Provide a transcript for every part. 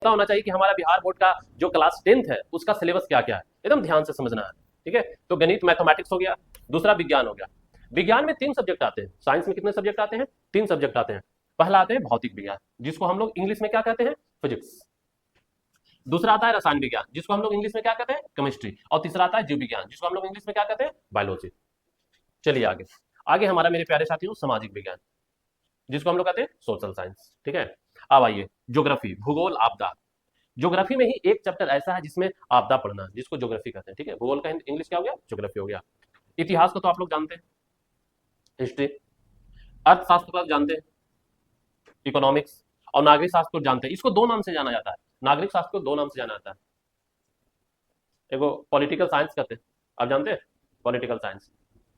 पता होना चाहिए कि हमारा बिहार बोर्ड का जो क्लास 10th है उसका सिलेबस क्या क्या है, एकदम ध्यान से समझना है। ठीक है, तो गणित मैथमेटिक्स हो गया, दूसरा विज्ञान हो गया। विज्ञान में 3 सब्जेक्ट आते हैं, साइंस में कितने सब्जेक्ट आते हैं? 3 सब्जेक्ट आते हैं। पहला आते हैं भौतिक विज्ञान, जिसको हम लोग इंग्लिश में क्या कहते हैं? फिजिक्स। दूसरा आता है रसायन विज्ञान, जिसको हम लोग इंग्लिश में क्या कहते हैं? केमिस्ट्री। और तीसरा आता है जीव विज्ञान, जिसको हम लोग इंग्लिश में क्या कहते हैं? बायोलॉजी। चलिए आगे, आगे हमारा मेरे प्यारे साथियों सामाजिक विज्ञान, जिसको हम लोग कहते हैं सोशल साइंस। ठीक है, अब आइए ज्योग्राफी, भूगोल, आपदा। ज्योग्राफी में ही एक चैप्टर ऐसा है जिसमें आपदा पढ़ना, जिसको ज्योग्राफी कहते हैं। ठीक है, भूगोल का इंग्लिश क्या हो गया? ज्योग्राफी हो गया। इतिहास को तो आप लोग जानते हैं, हिस्ट्री। अर्थशास्त्र को आप जानते हैं, इकोनॉमिक्स। और नागरिक शास्त्र को जानते हैं, इसको 2 नाम से जाना जाता है। नागरिक शास्त्र को 2 नाम से जाना जाता है, एगो पॉलिटिकल साइंस कहते हैं, आप जानते हैं पॉलिटिकल साइंस।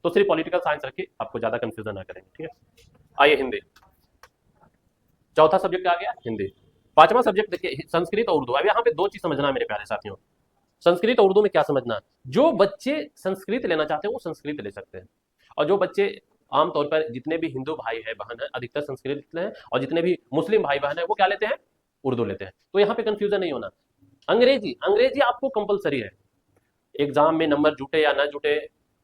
तो सिर्फ पॉलिटिकल साइंस रखिए, आपको ज्यादा कंफ्यूजन ना करेंगे। ठीक है, आइए हिंदी, चौथा सब्जेक्ट आ गया हिंदी। पांचवा सब्जेक्ट देखिए संस्कृत और उर्दू। अब यहाँ पे 2 चीज समझना है मेरे प्यारे साथियों। संस्कृत और उर्दू में क्या समझना है? जो बच्चे संस्कृत लेना चाहते हैं वो संस्कृत ले सकते हैं, और जो बच्चे आमतौर पर जितने भी हिंदू भाई है बहन है अधिकतर संस्कृत लेते हैं, और जितने भी मुस्लिम भाई बहन है वो क्या लेते हैं? उर्दू लेते हैं। तो यहाँ पे कंफ्यूजन नहीं होना। अंग्रेजी, अंग्रेजी आपको कंपलसरी है, एग्जाम में नंबर जुटे या ना जुटे,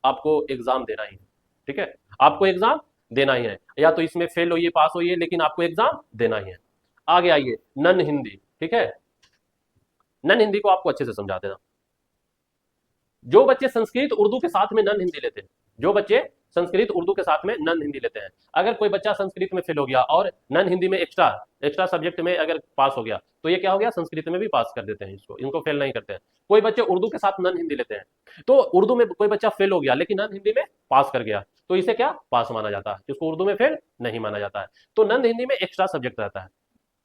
आपको एग्जाम देना ही है। ठीक है, आपको एग्जाम देना ही है, या तो इसमें फेल होइए पास होइए, लेकिन आपको एग्जाम देना ही है। आगे आइए नन हिंदी। ठीक है, नन हिंदी को आपको अच्छे से समझा देना। जो बच्चे संस्कृत उर्दू के साथ में नन हिंदी लेते हैं, जो बच्चे संस्कृत उर्दू के साथ में नन हिंदी लेते हैं, अगर कोई बच्चा संस्कृत में फेल हो गया और नन हिंदी में एक्स्ट्रा एक्स्ट्रा सब्जेक्ट में अगर पास हो गया, तो ये क्या हो गया? संस्कृत में भी पास कर देते हैं इसको, इनको फेल नहीं करते हैं। कोई बच्चे उर्दू के साथ नन हिंदी लेते हैं, तो उर्दू में कोई बच्चा फेल हो गया लेकिन नन हिंदी में पास कर गया, तो इसे क्या? पास माना जाता है, इसको उर्दू में फेल नहीं माना जाता है। तो नन हिंदी में एक्स्ट्रा सब्जेक्ट रहता है।